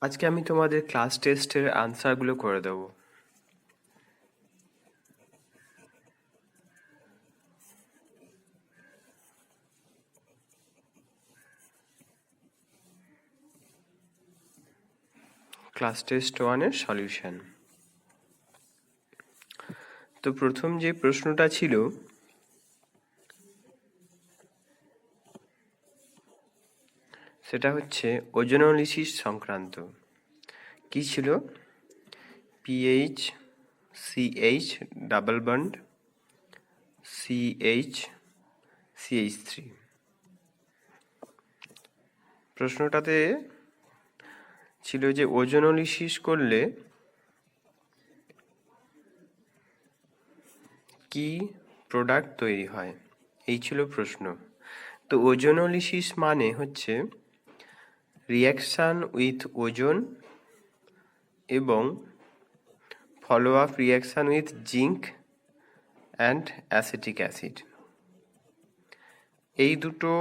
আজকে আমি তোমাদের ক্লাস টেস্টের আনসারগুলো করে দেব। ক্লাস টেস্ট 1-এর সলিউশন। তো প্রথম যে প্রশ্নটা ছিল সেটা হচ্ছে ওজোনোলিসিস সংক্রান্ত। কি ছিল? PH, CH double bond, CH3। প্রশ্নটাতে ছিল যে ওজোনোলিসিস করলে কি প্রোডাক্ট তৈরি হয়, এই ছিল প্রশ্ন। তো ওজোনোলিসিস মানে হচ্ছে রিয়াকশান উইথ ওজোন এবং follow up reaction with zinc and acetic acid. এই দুটো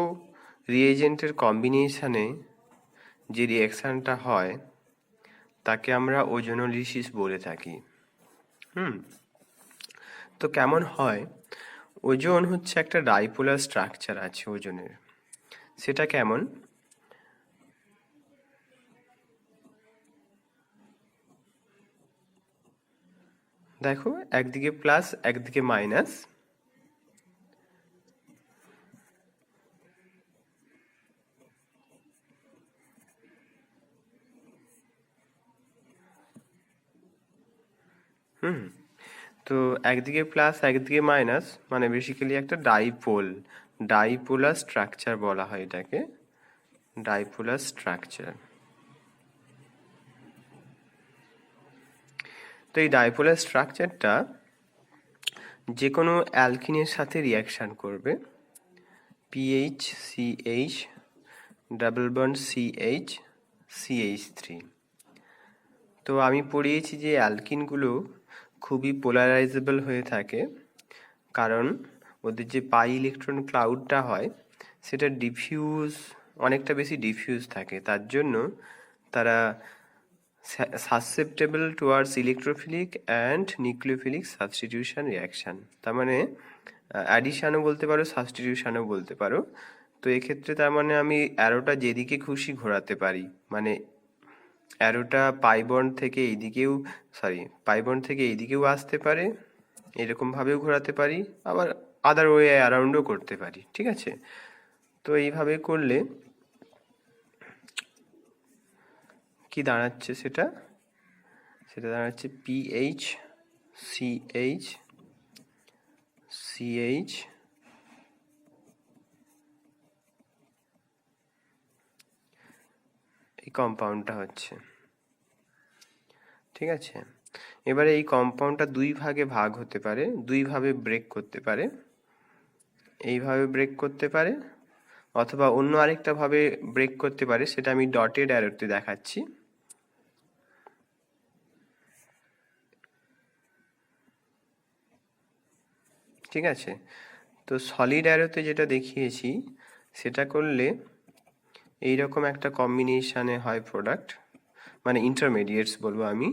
রিয়েজেন্টের কম্বিনেশানে যে রিয়াকশানটা হয় তাকে আমরা ওজোনোলিসিস বলে থাকি। তো কেমন হয়? ওজোন হচ্ছে একটা ডাইপোলার স্ট্রাকচার আছে ওজোনের। সেটা কেমন? দেখো, একদিকে প্লাস একদিকে মাইনাস। তো একদিকে প্লাস একদিকে মাইনাস মানে বেসিক্যালি একটা ডাইপোলার স্ট্রাকচার বলা হয় এটাকে, ডাইপোলার স্ট্রাকচার। তো এই ডাইপোলার স্ট্রাকচারটা যে কোনো অ্যালকিনের সাথে রিয়াকশান করবে। PH, CH double bond, CH3। তো আমি পড়িয়েছি যে অ্যালকিনগুলো খুবই পোলারাইজেবল হয়ে থাকে, কারণ ওদের যে পাই ইলেকট্রন ক্লাউডটা হয় সেটা অনেকটা বেশি ডিফিউজ থাকে। তার জন্য তারা susceptible towards electrophilic and nucleophilic substitution reaction. তার মানে অ্যাডিশানও বলতে পারো, সাবস্টিটিউশনও বলতে পারো। তো এক্ষেত্রে তার মানে আমি অ্যারোটা যেদিকে খুশি ঘোরাতে পারি, মানে অ্যারোটা পাইবন্ড থেকে এইদিকেও আসতে পারে, এরকমভাবেও ঘোরাতে পারি, আবার আদার ওয়ে অ্যারাউন্ডও করতে পারি। ঠিক আছে? তো এইভাবে করলে কি দাঁড়াচ্ছে? সেটা দাঁড়াচ্ছে পিএইচ, CH এই কম্পাউন্ডটা হচ্ছে। ঠিক আছে? এবারে এই কম্পাউন্ডটা দুই ভাগে ভাগ হতে পারে, দুইভাবে ব্রেক করতে পারে। এইভাবে ব্রেক করতে পারে অথবা অন্য আরেকটা ভাবে ব্রেক করতে পারে, সেটা আমি ডটেড অ্যারোতে দেখাচ্ছি। ঠিক আছে? তো সলিড অ্যারোতে যেটা দেখিয়েছি সেটা করলে এইরকম একটা কম্বিনেশানে হয় প্রোডাক্ট, মানে ইন্টারমিডিয়েটস বলবো আমি।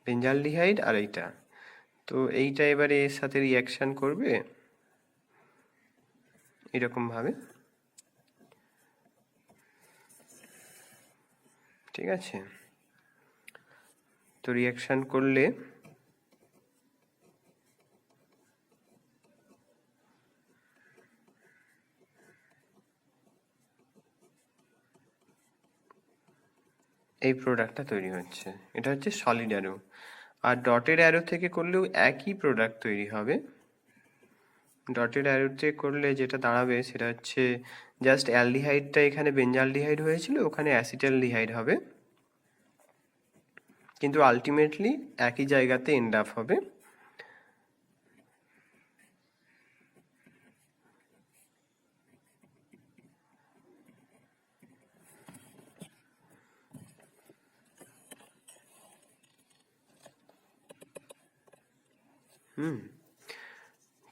বেঞ্জালডিহাইড আর এইটা, তো এইটা এবারে এর সাথে রিয়াকশান করবে এরকম ভাবে। ঠিক আছে? তো রিয়াকশান করলে এই প্রোডাক্টটা তৈরি হচ্ছে। এটা হচ্ছে সলিড অ্যারো। আর ডটেড অ্যারো থেকে করলেও একই প্রোডাক্ট তৈরি হবে। ডটেড অ্যারোতে করলে যেটা দাঁড়াবে সেটা হচ্ছে জাস্ট অ্যালডিহাইডটা এখানে বেঞ্জালডিহাইড হয়েছিল, ওখানে অ্যাসিটালডিহাইড হবে, কিন্তু আলটিমেটলি একই জায়গাতে এন্ড আপ হবে।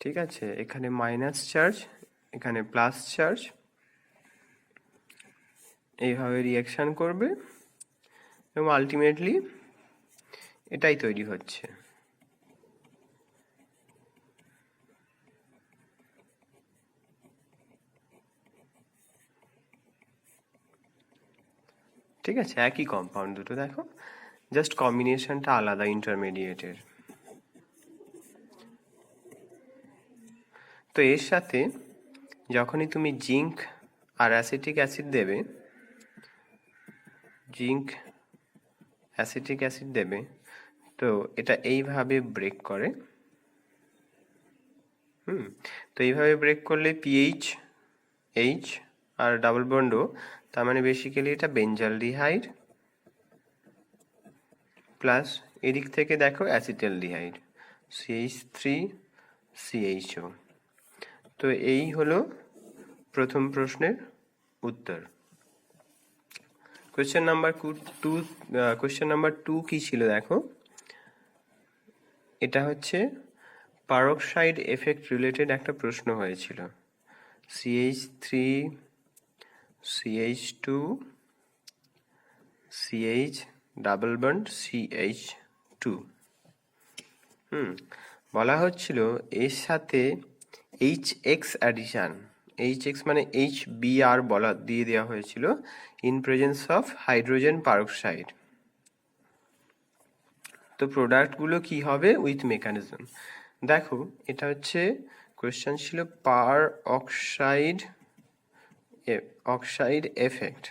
ঠিক আছে, এখানে মাইনাস চার্জ, এখানে প্লাস চার্জ, এইভাবে রিয়াকশান করবে এবং আলটিমেটলি এটাই তৈরি হচ্ছে। ঠিক আছে, একই কম্পাউন্ড দুটো, দেখো জাস্ট কম্বিনেশনটা আলাদা ইন্টারমিডিয়েটের। তো এর সাথে যখনই তুমি জিঙ্ক আর অ্যাসিটিক অ্যাসিড দেবে, জিঙ্ক অ্যাসিটিক অ্যাসিড দেবে, তো এটা এইভাবে ব্রেক করে। তো এইভাবে ব্রেক করলে পিএইচ এইচ আর ডাবল বন্ডও, তার মানে বেসিক্যালি এটা বেঞ্জালডিহাইড প্লাস এদিক থেকে দেখো অ্যাসিটালডিহাইড, CH3CHO। তো এই হলো প্রথম প্রশ্নের উত্তর। কোয়েশ্চেন নাম্বার 2 কি ছিল দেখো, এটা হচ্ছে পারক্সাইড এফেক্ট রিলেটেড একটা প্রশ্ন হয়েছিল। CH3 CH2 CH double bond CH2। বলা হচ্ছিল এর সাথে HX অ্যাডিশন, HX মানে HBr বলা দিয়ে দেওয়া হয়েছিল, in presence of hydrogen peroxide. তো প্রোডাক্টগুলো কি হবে উইথ মেকানিজম, দেখো এটা হচ্ছে কোয়েশ্চেন ছিল পার অক্সাইড এফেক্ট।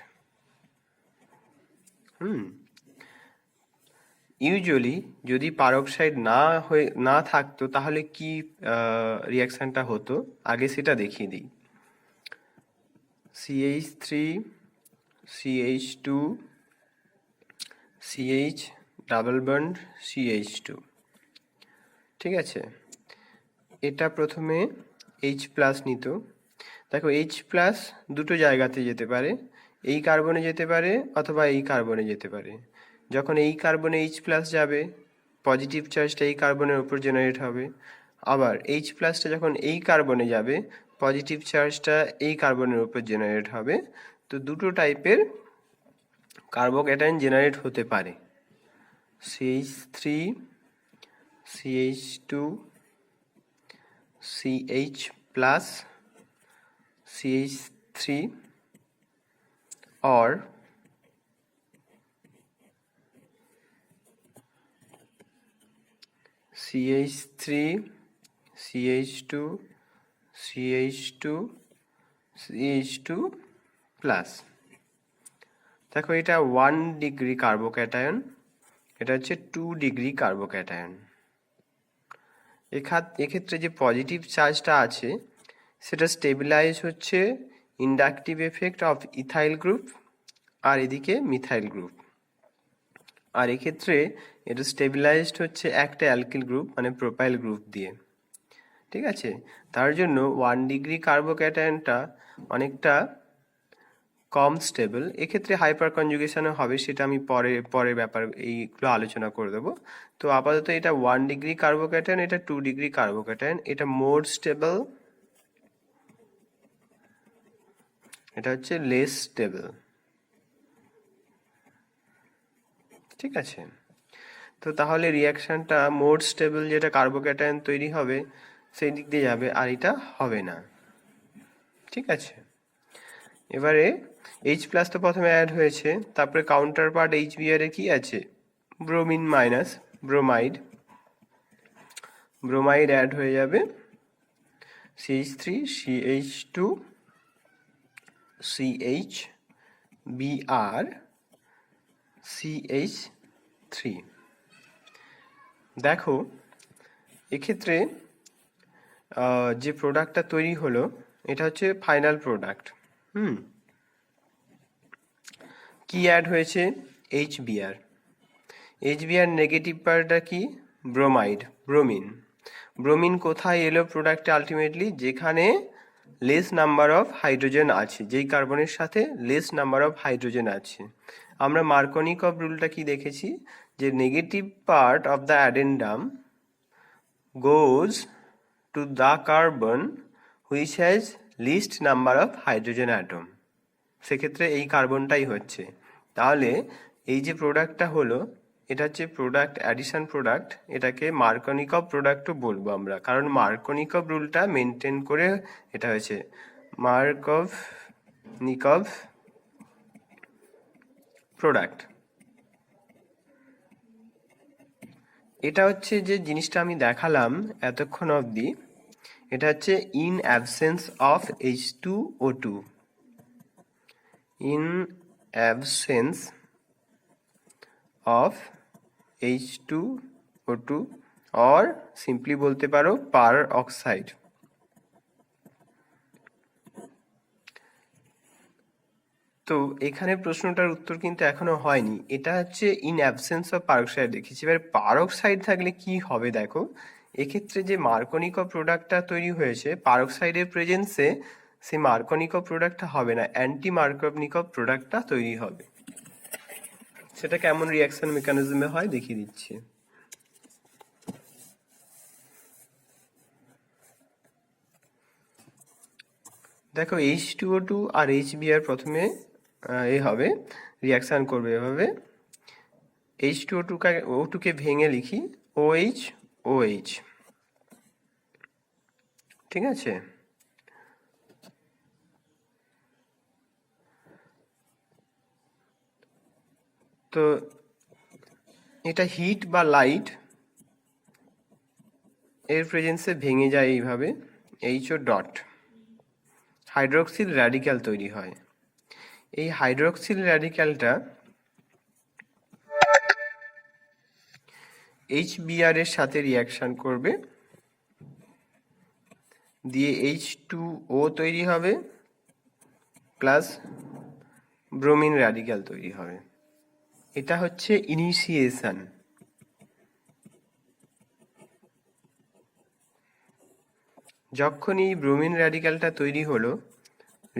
ইউজুয়ালি যদি পারক্সাইড না থাকতো তাহলে কি রিয়াকশনটা হতো, আগে সেটা দেখিয়ে দিই। CH3 CH2 CH double bond CH2, ঠিক আছে। এটা প্রথমে H প্লাস নিত, দেখো H প্লাস দুটো জায়গাতে যেতে পারে, এই কার্বনে যেতে পারে অথবা এই কার্বনে যেতে পারে। যখন এই কার্বনে H প্লাস যাবে, পজিটিভ চার্জটা এই কার্বনের উপর জেনারেট হবে, আবার H প্লাসটা যখন এই কার্বনে যাবে, পজিটিভ চার্জটা এই কার্বনের উপর জেনারেট হবে। তো দুটো টাইপের কার্বোক্যাটায়ন জেনারেট হতে পারে, CH3 CH2 CH plus CH3 or CH3 CH2 CH2 CH2 plus. দেখো এটা 1 ডিগ্রি কার্বোক্যাটায়ন, এটা হচ্ছে 2 ডিগ্রি কার্বোক্যাটায়ন। এক্ষেত্রে যে পজিটিভ চার্জটা আছে সেটা স্টেবিলাইজ হচ্ছে inductive effect of ethyl group আর এদিকে মিথাইল গ্রুপ, আর এক্ষেত্রে এটা স্টেবিলাইজড হচ্ছে একটা অ্যালকিল গ্রুপ মানে প্রোপাইল গ্রুপ দিয়ে, ঠিক আছে। তার জন্য 1 ডিগ্রি কার্বোক্যাটায়নটা অনেকটা কম স্টেবল। এক্ষেত্রে হাইপার কনজুগেশনও হবে, সেটা আমি পরের ব্যাপার এইগুলো আলোচনা করে দেবো। তো আপাতত এটা 1 ডিগ্রি কার্বোক্যাটায়ন, এটা 2 ডিগ্রি কার্বোক্যাটায়ন, এটা মোর স্টেবল, এটা হচ্ছে লেস স্টেবল, ঠিক আছে। তো তাহলে রিয়াকশনটা মোর স্টেবল যেটা কার্বোক্যাটায়ন তৈরি হবে সেই দিক দিয়ে যাবে, আর এটা হবে না, ঠিক আছে। এবারে H প্লাস তো প্রথমে অ্যাড হয়েছে, তারপরে কাউন্টার পার্ট HBr এ কি আছে, ব্রোমিন মাইনাস ব্রোমাইড অ্যাড হয়ে যাবে, CH3 CH2 CH Br CH3। দেখো এক্ষেত্রে যে প্রোডাক্টটা তৈরি হলো এটা হচ্ছে ফাইনাল প্রোডাক্ট। কি অ্যাড হয়েছে, HBr নেগেটিভ পার্টটা কি, ব্রোমিন কোথায় এলো প্রোডাক্টে আলটিমেটলি, যেখানে লেস নাম্বার অফ হাইড্রোজেন আছে, যেই কার্বনের সাথে লেস নাম্বার অফ হাইড্রোজেন আছে। আমরা মার্কনিকভ রুলটা কি দেখেছি, যে negative part of the addendum goes to the carbon which has least number of hydrogen atom. সেক্ষেত্রে এই কার্বনটাই হচ্ছে। তাহলে এই যে প্রোডাক্টটা হলো, এটা হচ্ছে প্রোডাক্ট, অ্যাডিশন প্রোডাক্ট। এটাকে মার্কনিকভ প্রোডাক্টও বলবো আমরা, কারণ মার্কনিকভ রুলটা মেনটেন করে এটা হয়েছে মার্কনিকভ প্রোডাক্ট। এটা হচ্ছে যে জিনিসটা আমি দেখালাম এতক্ষণ অবধি, এটা হচ্ছে in absence of H2O2, in absence of H2O2, or simply বলতে পারো পার অক্সাইড। তো এখানে প্রশ্নটার উত্তর কিন্তু এখনো হয়নি। এটা হচ্ছে ইন অ্যাবসেন্স অফ পারঅক্সাইড দেখেছি। এবার পারঅক্সাইড থাকলে কি হবে দেখো, এক্ষেত্রে যে মার্কনিকভ প্রোডাক্টটা তৈরি হয়েছে পারঅক্সাইডের প্রেজেন্সে, সেই মার্কনিকভ প্রোডাক্টটা হবে না, অ্যান্টি মার্কনিকভ প্রোডাক্টটা তৈরি হবে। সেটা কেমন রিয়াকশন মেকানিজমে হয় দেখিয়ে দিচ্ছি। দেখো H2O2 আর HBr প্রথমে হবে, রিয়াকশন করবে এভাবে। H2O2 কে ভেঙে লিখি OH OH, ঠিক আছে। তো এটা হিট বা লাইট এর প্রেজেন্সে ভেঙে যায় এইভাবে, HO ডট, হাইড্রোক্সিল র্যাডিক্যাল তৈরি হয়। এই হাইড্রোক্সিল র্যাডিক্যালটা HBr এর সাথে রিয়াকশন করবে, দিয়ে H2O তৈরি হবে প্লাস ব্রোমিন র্যাডিক্যাল তৈরি হবে। এটা হচ্ছে ইনিশিয়েশন। যখন এই ব্রোমিন র্যাডিক্যালটা তৈরি হলো,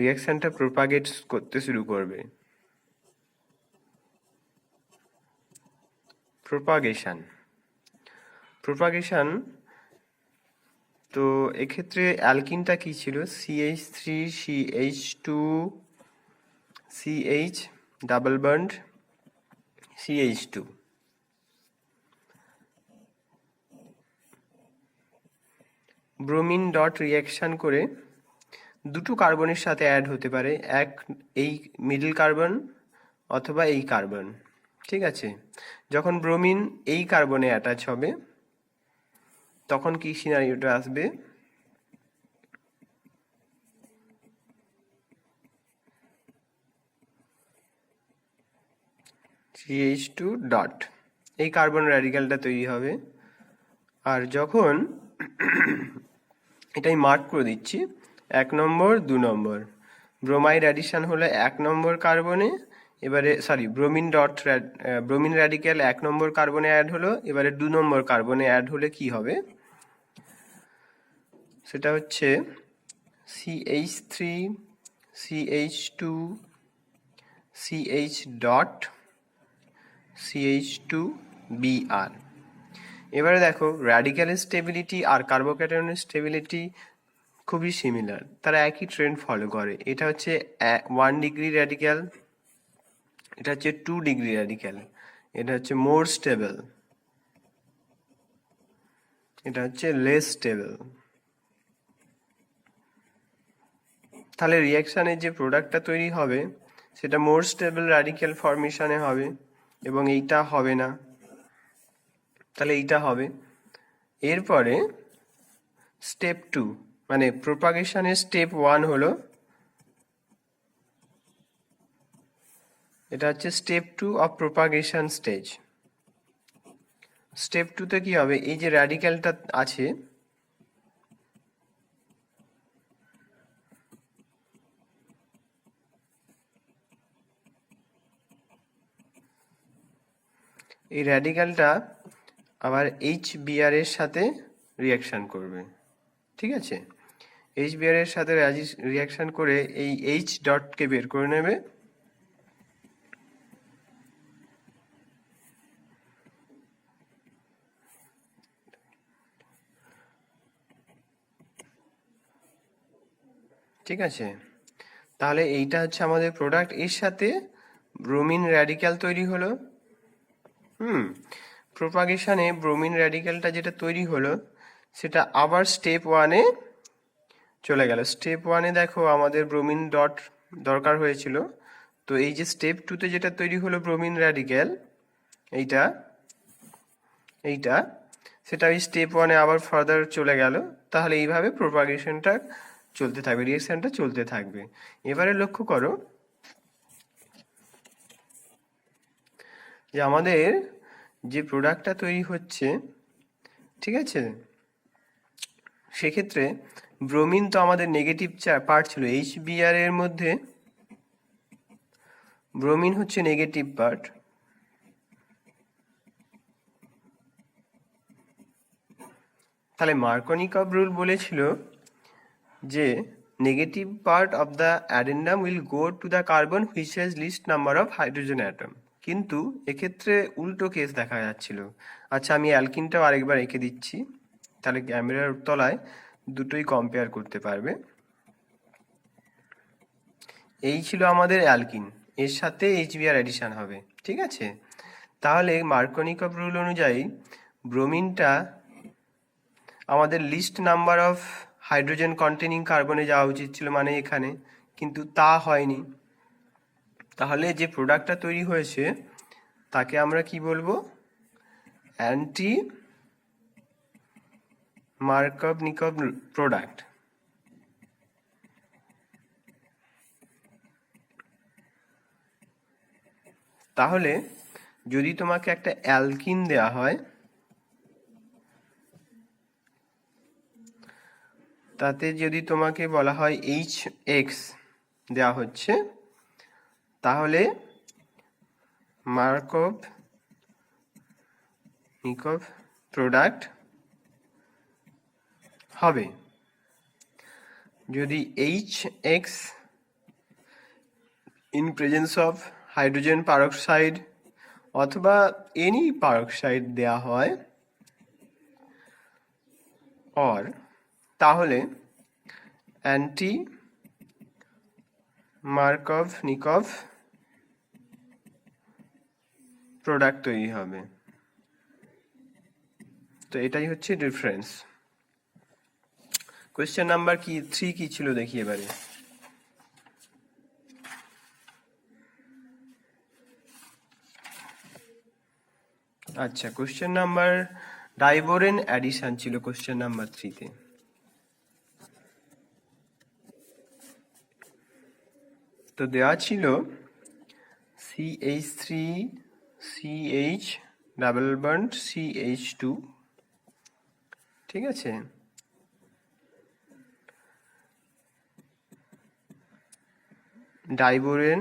রিয়াকশনটা প্রোপাগেট করতে শুরু করবে। প্রোপাগেশন। তো এক্ষেত্রে অ্যালকিনটা কি ছিল, CH3CH2CH double bond CH2। Bromine dot reaction করে দুটো কার্বনের সাথে অ্যাড হতে পারে, এক এই মিডল কার্বন অথবা এই কার্বন, ঠিক আছে। যখন ব্রোমিন এই কার্বনে অ্যাটাচ হবে তখন কি সিনারিওটা আসবে, CH2 ডট, এই কার্বন র্যাডিক্যালটা তৈরি হবে। আর যখন এটাই মার্ক করে দিচ্ছি 1 নম্বর 2 নম্বর, ব্রোমাইড অ্যাডিশন হলে 1 নম্বর কার্বনে, এবারে ব্রোমিন র্যাডিক্যাল 1 নম্বর কার্বনে অ্যাড হলো, এবারে 2 নম্বর কার্বনে অ্যাড হলে কি হবে, সেটা হচ্ছে CH3 CH2 CH dot CH2Br। এবারে দেখো র্যাডিক্যালের স্টেবিলিটি আর কার্বোক্যাটায়নের স্টেবিলিটি খুবই সিমিলার, তারা একই ট্রেন্ড ফলো করে। এটা হচ্ছে 1 ডিগ্রি র্যাডিক্যাল, এটা হচ্ছে 2 ডিগ্রি র্যাডিক্যাল, এটা হচ্ছে মোর স্টেবল, এটা হচ্ছে লেস স্টেবল। তাহলে রিয়াকশানের যে প্রোডাক্টটা তৈরি হবে সেটা মোর স্টেবল র্যাডিক্যাল ফর্মেশনে হবে, এবং এইটা হবে না, তাহলে এইটা হবে। এরপরে স্টেপ 2, মানে প্রোপাগেশনের স্টেপ 1 হলো, এটা হচ্ছে step 2 of propagation stage. Step 2তে কি হবে, এই যে র্যাডিক্যালটা আছে এই র্যাডিক্যালটা আবার HBr এর সাথে রিয়াকশন করবে, ঠিক আছে। HBr এর সাথে রিয়াকশন করে এই H ডটকে বের করে নেবে, ঠিক আছে, তাহলে এইটা হচ্ছে আমাদের প্রোডাক্ট, এর সাথে ব্রোমিন র্যাডিক্যাল তৈরি হলো। প্রোপাগেশনে ব্রোমিন র্যাডিক্যালটা যেটা তৈরি হলো সেটা আবার স্টেপ ওয়ানে চলে গেল। স্টেপ ওয়ানে দেখো আমাদের ব্রোমিন ডট দরকার হয়েছিল, তো এই যে স্টেপ টুতে যেটা তৈরি হলো ব্রোমিন র্যাডিক্যাল, এইটা এইটা সেটা ওই স্টেপ ওয়ানে আবার ফার্দার চলে গেল। তাহলে এইভাবে প্রোপাগেশনটা চলতে থাকবে, রিঅ্যাকশনটা চলতে থাকবে। এবারে লক্ষ্য করো যে আমাদের যে প্রোডাক্টটা তৈরি হচ্ছে, ঠিক আছে, সেক্ষেত্রে ব্রোমিন তো আমাদের নেগেটিভ পার্ট ছিল, HBr এর মধ্যে ব্রোমিন হচ্ছে নেগেটিভ পার্ট। তাহলে মার্কনিকভ রুল বলেছিল যে negative part of the addendum will go to the carbon which has least number of hydrogen atom. কিন্তু এক্ষেত্রে উল্টো কেস দেখা যাচ্ছিল। আচ্ছা, আমি অ্যালকিনটাও আরেকবার এঁকে দিচ্ছি, তাহলে ক্যামেরার তলায় দুটোই কম্পেয়ার করতে পারবে। এই ছিল আমাদের অ্যালকিন, এর সাথে HBr অ্যাডিশন হবে, ঠিক আছে। তাহলে মার্কনিকভ রুল অনুযায়ী ব্রোমিনটা আমাদের least number of hydrogen containing কার্বনে যাওয়া উচিত ছিল, মানে এখানে, কিন্তু তা হয়নি। তাহলে যে প্রোডাক্টটা তৈরি হয়েছে তাকে আমরা কি বলবো? Anti Markovnikov product. তাহলে যদি তোমাকে একটা অ্যালকিন দেয়া হয়, তাতে যদি তোমাকে বলা হয় HX দেওয়া হচ্ছে, তাহলে মার্কভনিকভ প্রোডাক্ট হবে। যদি HX in presence of hydrogen peroxide অথবা এনি পারক্সাইড দেয়া হয়, অর, তাহলে অ্যান্টি মার্কভনিকভ প্রোডাক্ট তৈরি হবে। তো এটাই হচ্ছে ডিফারেন্স। কোয়েশ্চেন নাম্বার 3 কি ছিল দেখি এবারে। আচ্ছা, কোয়েশ্চেন নাম্বার ডাইবোরেন অ্যাডিশন ছিল কোয়েশ্চেন নাম্বার 3-তে। তো দেওয়া ছিল CH3CH ডাবল বন্ড CH2, ঠিক আছে। ডাইবোরেন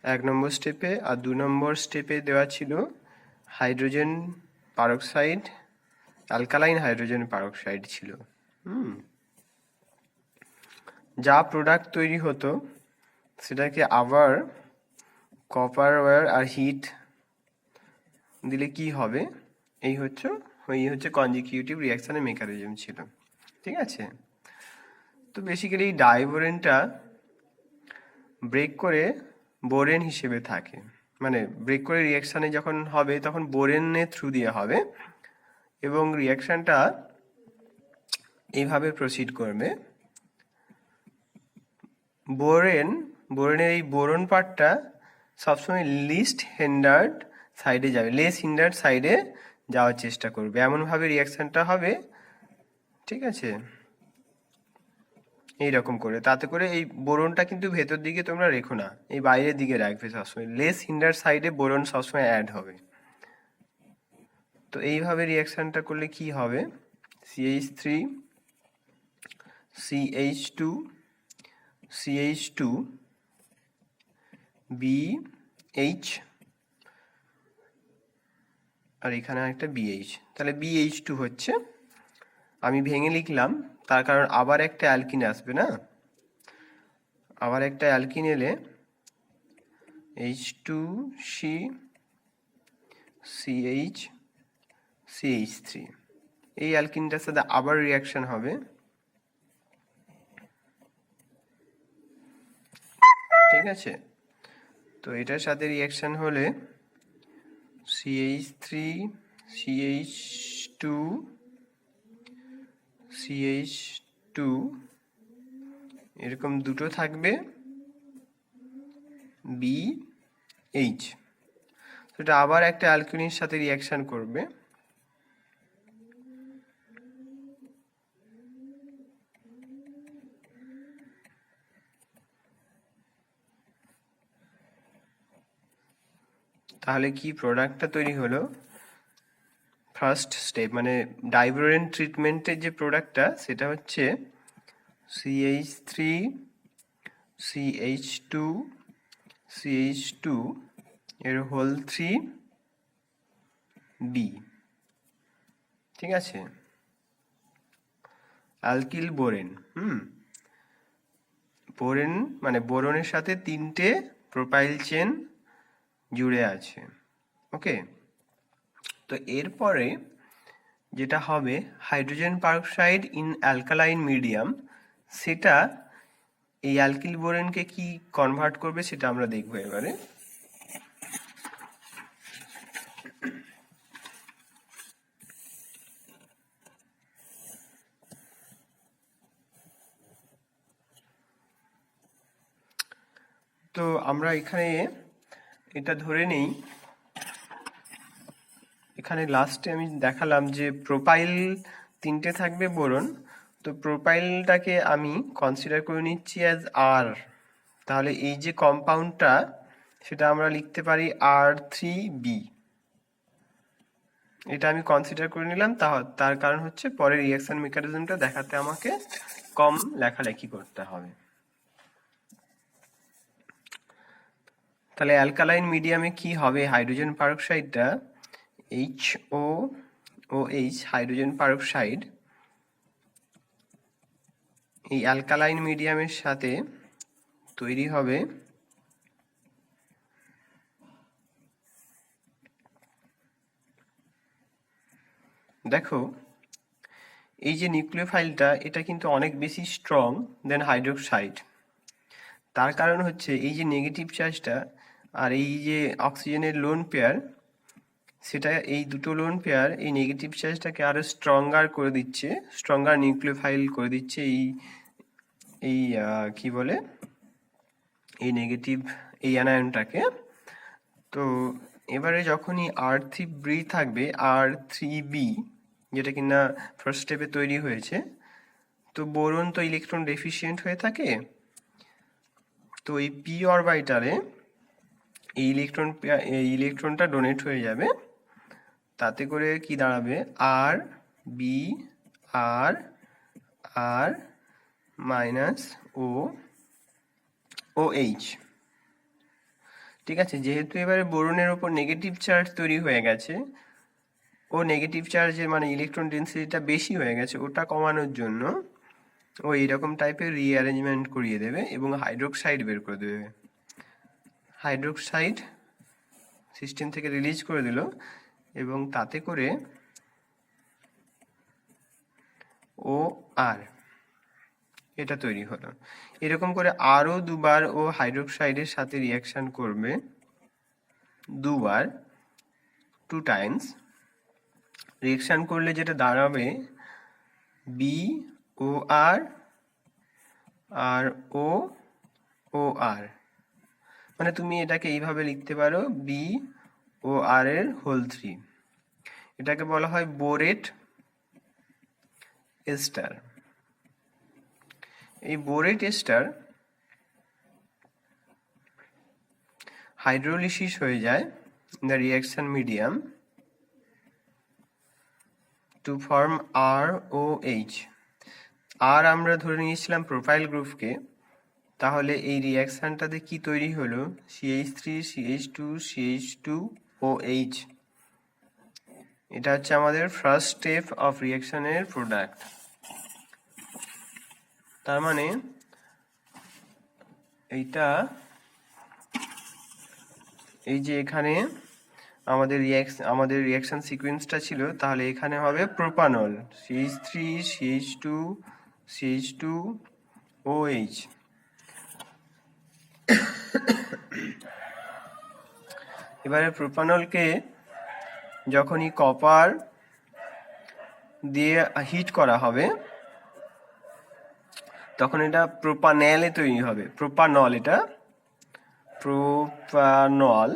1 নম্বর স্টেপে, আর 2 নম্বর স্টেপে দেওয়া ছিল hydrogen peroxide, alkaline hydrogen peroxide ছিল। যা প্রোডাক্ট তৈরি হতো সেটাকে আবার কপার ওয়্যার আর হিট দিলে কি হবে, এই হচ্ছে কনজিকিউটিভ রিঅ্যাকশনের মেকানিজম ছিল, ঠিক আছে। তো বেসিক্যালি ডাইবোরেনটা ব্রেক করে বোরেন হিসেবে থাকে, মানে ব্রেক করে রিঅ্যাকশানে যখন হবে তখন বোরেনের থ্রু দিয়ে হবে, এবং রিঅ্যাকশানটা এইভাবে প্রসিড করবে। বোরেনের এই বোরন পার্টটা সবসময় লিস্ট হিন্ডার্ড সাইডে যাবে, লেস হিন্ডার্ড সাইডে যাওয়ার চেষ্টা করবে, এমনভাবে রিঅ্যাকশানটা হবে, ঠিক আছে, এইরকম করে। তাতে করে এই বোরনটা কিন্তু ভেতর দিকে তোমরা রেখো না, এই বাইরের দিকে রাখবে সবসময়, লেস হিন্ডার সাইডে বোরন সবসময় অ্যাড হবে। তো এইভাবে রিঅ্যাকশনটা করলে কি হবে, CH3 CH2 CH2 BH, আর এখানে একটা BH, তাহলে BH2 হচ্ছে, আমি ভেঙে লিখলাম তার কারণ আবার একটা অ্যালকিন আসবে না, আবার একটা অ্যালকিন এলে H2C CH CH3, এই অ্যালকিনটার সাথে আবার রিঅ্যাকশন হবে, ঠিক আছে, তো এটার সাথে রিয়াকশন হলে CH3 CH2 CH2 এরকম দুটো থাকবে BH, তো এটা আবার একটা অ্যালকিনের সাথে রিয়াকশন করবে। তাহলে কি প্রোডাক্টটা তৈরি হলো, ফার্স্ট স্টেপ মানে ডাইব্রোরেন ট্রিটমেন্টের যে প্রোডাক্টটা সেটা হচ্ছে CH3 CH2 CH2 এর হোল 3B, ঠিক আছে, অ্যালকিল বোরেন। বোরেন মানে বোরনের সাথে 3টে প্রোপাইল চেন জুড়ে আছে। ওকে, তো এরপরে যেটা হবে hydrogen peroxide in alkaline medium, সেটা এই অ্যালকিল বোরেনকে কি কনভার্ট করবে সেটা আমরা দেখবো এবারে। তো আমরা এখানে এটা ধরে নেই, এখানে লাস্টে আমি দেখালাম যে প্রোপাইল 3টে থাকবে বোরন, তো প্রোপাইলটাকে আমি কনসিডার করে নিচ্ছি অ্যাজ আর, তাহলে এই যে কম্পাউন্ডটা সেটা আমরা লিখতে পারি R3B, এটা আমি কনসিডার করে নিলাম। তার কারণ হচ্ছে পরে রিঅ্যাকশন মেকানিজমটা দেখাতে আমাকে কম লেখালেখি করতে হবে। তাহলে অ্যালকালাইন মিডিয়ামে কি হবে, হাইড্রোজেন পারক্সাইডটা HOOH হাইড্রোজেন পারক্সাইড এই অ্যালকালাইন মিডিয়ামের সাথে তৈরি হবে দেখো এই যে নিউক্লিওফাইলটা এটা কিন্তু অনেক বেশি স্ট্রং দেন হাইড্রোক্সাইড। তার কারণ হচ্ছে এই যে নেগেটিভ চার্জটা আর এই যে অক্সিজেনের লোন পেয়ার, সেটা এই দুটো লোন পেয়ার এই নেগেটিভ চার্জটাকে আরো স্ট্রঙ্গার করে দিচ্ছে, স্ট্রঙ্গার নিউক্লিওফাইল করে দিচ্ছে এই কি বলে এই নেগেটিভ এই অ্যানায়নটাকে। তো এবারে যখনই R3B থাকবে, R3B যেটা কিনা ফার্স্ট স্টেপে তৈরি হয়েছে, তো বোরন তো ইলেকট্রন ডেফিসিয়েন্ট হয়ে থাকে, তো এই p অরবিটালে এই ইলেকট্রনটা ডোনেট হয়ে যাবে, তাতে করে কি দাঁড়াবে RB R মাইনাস OH, ঠিক আছে। যেহেতু এবারে বোরনের ওপর নেগেটিভ চার্জ তৈরি হয়ে গেছে, ও নেগেটিভ চার্জের মানে ইলেকট্রন ডেন্সিটিটা বেশি হয়ে গেছে, ওটা কমানোর জন্য ও এইরকম টাইপের রিঅ্যারেঞ্জমেন্ট করিয়ে দেবে এবং হাইড্রোক্সাইড বের করে দেবে। হাইড্রোক্সাইড সিস্টেম থেকে রিলিজ করে দিল এবং তাতে করে OR এটা তৈরি হলো। এরকম করে আরো দুবার ও হাইড্রোক্সাইডের সাথে রিয়াকশন করবে, দুবার 2 টাইমস রিয়াকশন করলে যেটা দাঁড়াবে BOR আর OR, মানে তুমি এটাকে এইভাবে লিখতে পারো BOR এর হোল 3, এটাকে বলা হয় বোরেট এস্টার। এই বোরেট এস্টার হাইড্রোলিসিস হয়ে যায় in the reaction medium to form ROH। আর আমরা ধরে নিয়েছিলাম প্রোপাইল গ্রুপকে, তাহলে এই রিয়াকশনটাতে কি তৈরি হলো CH3 CH2 CH2OH, এটা হচ্ছে আমাদের ফার্স্ট স্টেপ অফ রিয়াকশনের প্রোডাক্ট। তার মানে এইটা এই যে এখানে আমাদের রিয়াকশন সিকোয়েন্সটা ছিল, তাহলে এখানে হবে প্রোপানল CH3 CH2 CH2OH, এবারে প্রোপানলকে যখনই কপার দিয়ে হিট করা হবে তখন এটা প্রোপানলে তৈরি হবে। প্রোপানল, এটা প্রোপানল।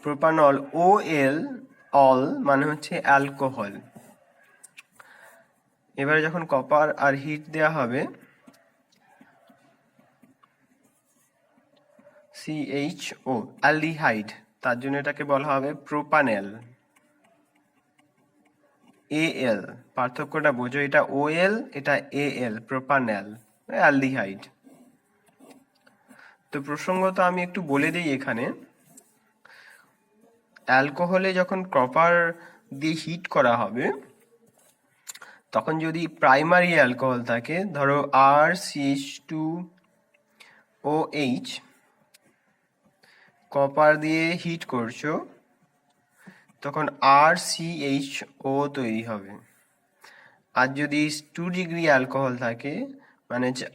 প্রোপানল, ও এল, অল মানে হচ্ছে অ্যালকোহল। এবারে যখন কপার আর হিট দেওয়া হবে CHO, অ্যালডিহাইড, তার জন্য এটাকে বলা হবে প্রোপানেল। AL, পার্থক্যটা বোঝো, এটা OL, এটা AL, প্রোপানেল, অ্যালডিহাইড। তো প্রসঙ্গত আমি একটু বলে দিই এখানে, অ্যালকোহলে যখন কপার দিয়ে হিট করা হবে তখন যদি প্রাইমারি অ্যালকোহল থাকে, ধরো RCH2OH, কপার দিয়ে হিট করছো তখন RCHO তৈরি হবে। আর যদি 2 ডিগ্রি অ্যালকোহল থাকে মানে হচ্ছে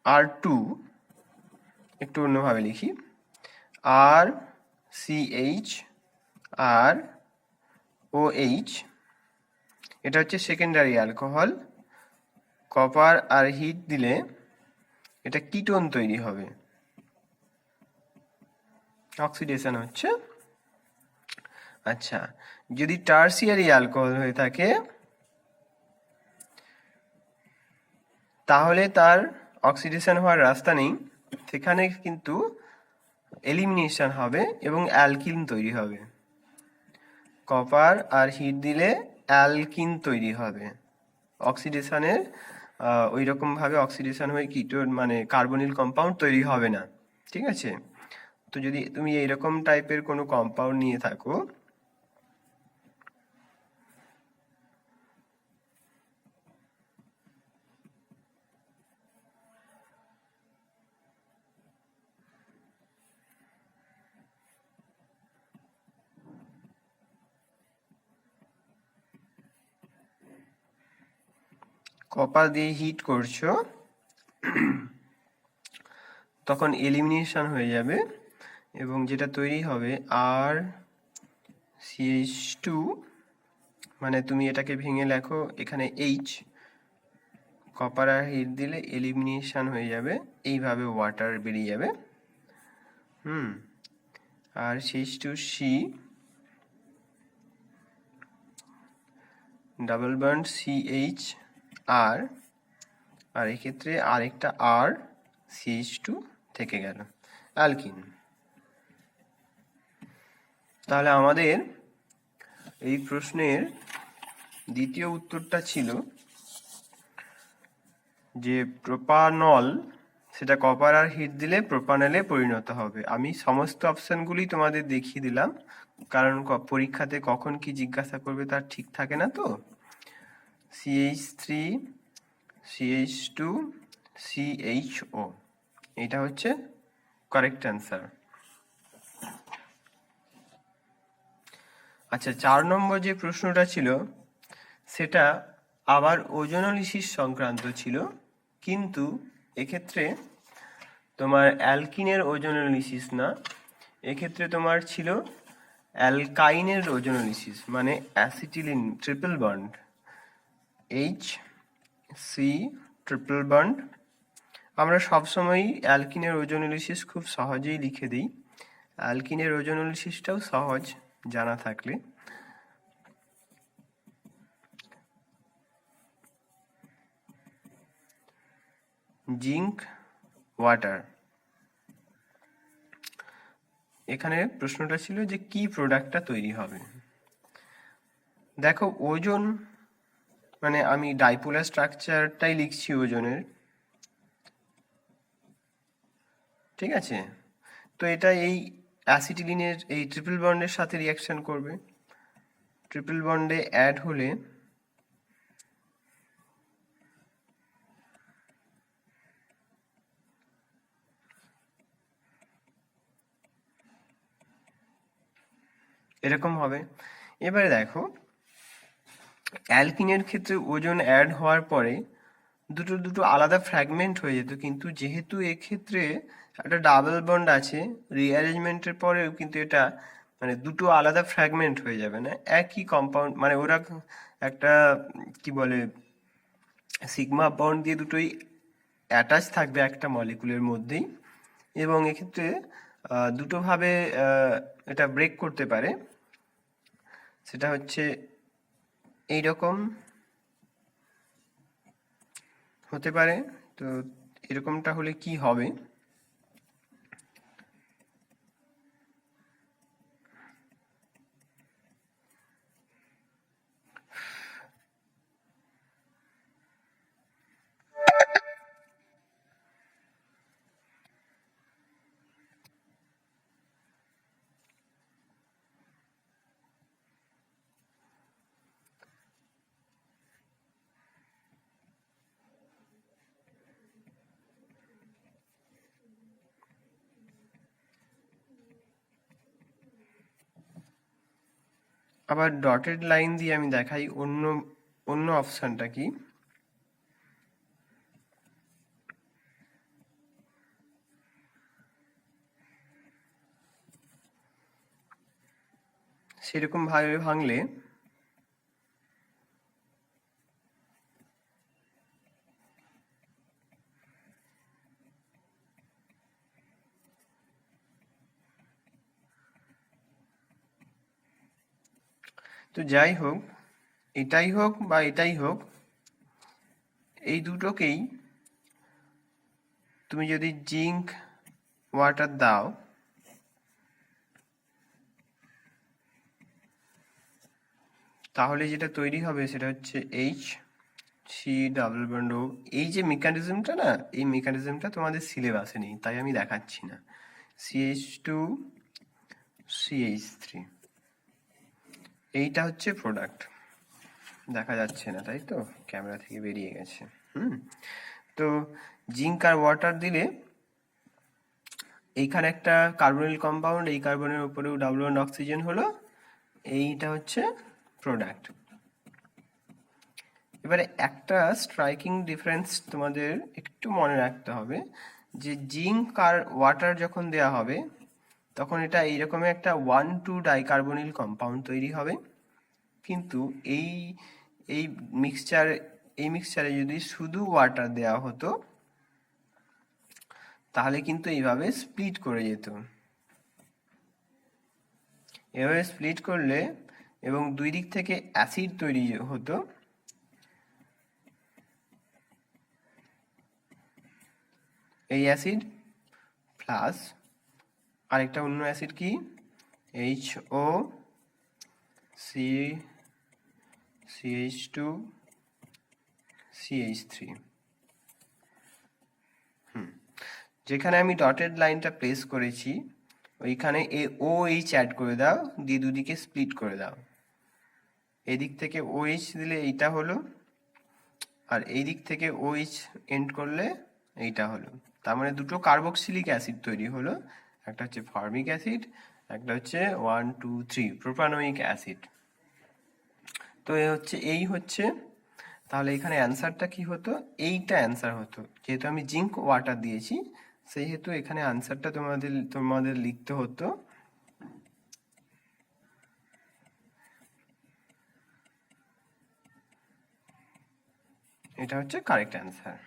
R2, একটু অন্যভাবে লিখি, RCHROH, এটা হচ্ছে সেকেন্ডারি অ্যালকোহল। কপার আর হিট দিলে এটা কিটোন তৈরি হবে, অক্সিডেশন হচ্ছে। আচ্ছা, যদি টার্সিয়ারি অ্যালকোহল হয়ে থাকে তাহলে তার অক্সিডেশন হওয়ার রাস্তা নেই, সেখানে কিন্তু এলিমিনেশন হবে এবং অ্যালকিন তৈরি হবে। কপার আর হিট দিলে অ্যালকিন তৈরি হবে, অক্সিডেশনের ওই রকম ভাবে অক্সিডেশন হয়ে কিটোন মানে কার্বনিল কম্পাউন্ড তৈরি হবে না। ঠিক আছে? তো যদি তুমি এইরকম টাইপের কোনো কম্পাউন্ড নিয়ে থাকো কপার দিয়ে হিট করছো তখন এলিমিনেশন হয়ে যাবে এবং যেটা তৈরি হবে RCH2, মানে তুমি এটাকে ভেঙে লেখো এখানে H, কপার আর হিট দিলে এলিমিনেশন হয়ে যাবে, এইভাবে ওয়াটার বেরিয়ে যাবে। আর CH2C, ডাবল বন্ড CHR, আর এক্ষেত্রে আরেকটা R, CH2 থেকে গেল, অ্যালকিন। তাহলে আমাদের এই প্রশ্নের দ্বিতীয় উত্তরটা ছিল যে প্রোপানল সেটা কপার আর হিট দিলে প্রোপানলে পরিণত হবে। আমি সমস্ত অপশনগুলি তোমাদের দেখিয়ে দিলাম, কারণ পরীক্ষাতে কখন কি জিজ্ঞাসা করবে তার ঠিক থাকে না। তো CH3, CH2, CHO, এটা হচ্ছে কারেক্ট অ্যান্সার। আচ্ছা, 4 নম্বর যে প্রশ্নটা ছিল সেটা আবার ওজোনোলিসিস সংক্রান্ত ছিল, কিন্তু এক্ষেত্রে তোমার অ্যালকিনের ওজোনোলিসিস না, এক্ষেত্রে তোমার ছিল অ্যালকাইনের ওজোনোলিসিস, মানে acetylene triple bond, HC triple bond. আমরা সবসময়ই অ্যালকিনের ওজোনোলিসিস খুব সহজেই লিখে দিই, অ্যালকিনের ওজোনোলিসিসটাও সহজ জানা থাকলে। Zinc water. এখানে প্রশ্নটা ছিল যে কি প্রোডাক্টটা তৈরি হবে। দেখো, ওজন মানে আমি ডাইপোলার স্ট্রাকচারটাই লিখছি ওজনের, ঠিক আছে? তো এটা এই অ্যাসিটিলিনের এই ট্রিপল বন্ডের সাথে রিয়াকশন করবে, ট্রিপল বন্ডে অ্যাড হলে এরকম হবে। এবারে দেখো, অ্যালকিনের ক্ষেত্রে ওজন অ্যাড হওয়ার পরে দুটো দুটো আলাদা ফ্র্যাগমেন্ট হয়ে যেত, কিন্তু যেহেতু এক্ষেত্রে একটা ডাবল বন্ড আছে, রিঅ্যারেঞ্জমেন্টের পরেও কিন্তু এটা মানে দুটো আলাদা ফ্র্যাগমেন্ট হয়ে যাবে না, একই কম্পাউন্ড, মানে ওরা একটা কি বলে সিগমা বন্ড দিয়ে দুটোই অ্যাটাচ থাকবে একটা মলিকুলের মধ্যেই, এবং এক্ষেত্রে দুটোভাবে এটা ব্রেক করতে পারে। সেটা হচ্ছে এইরকম হতে পারে। তো এরকমটা হলে কি হবে, আবার ডটেড লাইন দিয়ে আমি দেখাই অন্য অন্য অপশনটা কি। সেরকম ভাবে ভাঙলে তো যাই হোক, এটাই হোক বা এটাই হোক, এই দুটোকেই তুমি যদি জিঙ্ক ওয়াটার দাও, তাহলে যেটা তৈরি হবে সেটা হচ্ছে এইচ সি ডাবল বন্ড ও। এই যে মেকানিজমটা না, এই মেকানিজমটা তোমাদের সিলেবাসে নেই, তাই আমি দেখাচ্ছি না। CH2 CH3, এইটা হচ্ছে প্রোডাক্ট। দেখা যাচ্ছে না তাই তো, ক্যামেরা থেকে বেরিয়ে গেছে। তো জিঙ্ক আর ওয়াটার দিলে এইখানে একটা কার্বনিল কম্পাউন্ড, এই কার্বনের উপরেও ডাবল বন্ড অক্সিজেন হলো, এইটা হচ্ছে প্রোডাক্ট। এবারে একটা স্ট্রাইকিং ডিফারেন্স তোমাদের একটু মনে রাখতে হবে, যে জিঙ্ক আর ওয়াটার যখন দেয়া হবে তখন এটা এইরকম একটা 1,2 ডাইকার্বনিল কম্পাউন্ড তৈরি হবে। কিন্তু এই এই মিক্সচারে যদি শুধু ওয়াটার দেওয়া হতো তাহলে কিন্তু এইভাবে স্প্লিট করে যেত। এভাবে স্প্লিট করলে এবং দুই দিক থেকে অ্যাসিড তৈরি হতো। এই অ্যাসিড প্লাস আরেকটা অন্য অ্যাসিড কি, HO CH2 CH3। যেখানে আমি ডটেড লাইনটা প্লেস করেছি ওইখানে OH অ্যাড করে দাও, দিয়ে দুদিকে স্প্লিট করে দাও। এদিক থেকে OH দিলে এইটা হলো, আর এই দিক থেকে OH এন্ড করলে এইটা হলো। তার মানে দুটো কার্বক্সিলিক অ্যাসিড তৈরি হলো, একটা হচ্ছে ফর্মিক অ্যাসিড, একটা হচ্ছে 1 2 3 প্রোপানোয়িক অ্যাসিড। তো এই হচ্ছে তাহলে এখানে অ্যান্সারটা কি হতো, এইটা অ্যান্সার হতো। যেহেতু আমি জিঙ্ক ওয়াটার দিয়েছি সেহেতু এখানে অ্যান্সারটা তোমাদের লিখতে হতো এটা হচ্ছে কারেক্ট অ্যান্সার।